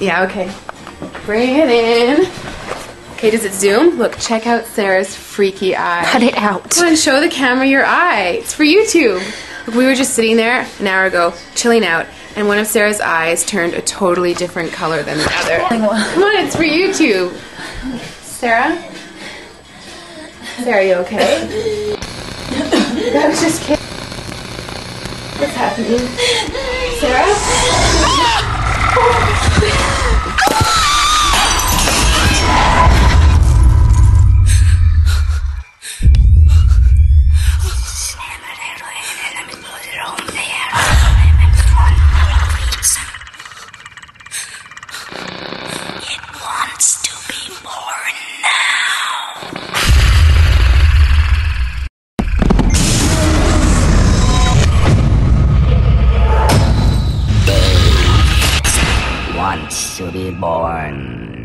Yeah, okay. Bring it in. Okay, does it zoom? Look, check out Sarah's freaky eye. Cut it out. Come on, show the camera your eye. It's for YouTube. Look, we were just sitting there an hour ago, chilling out, and one of Sarah's eyes turned a totally different color than the other. Come on, it's for YouTube. Sarah? Sarah, you okay? I was just kidding. What's happening? Sarah? It wants to be born now. Wants to be born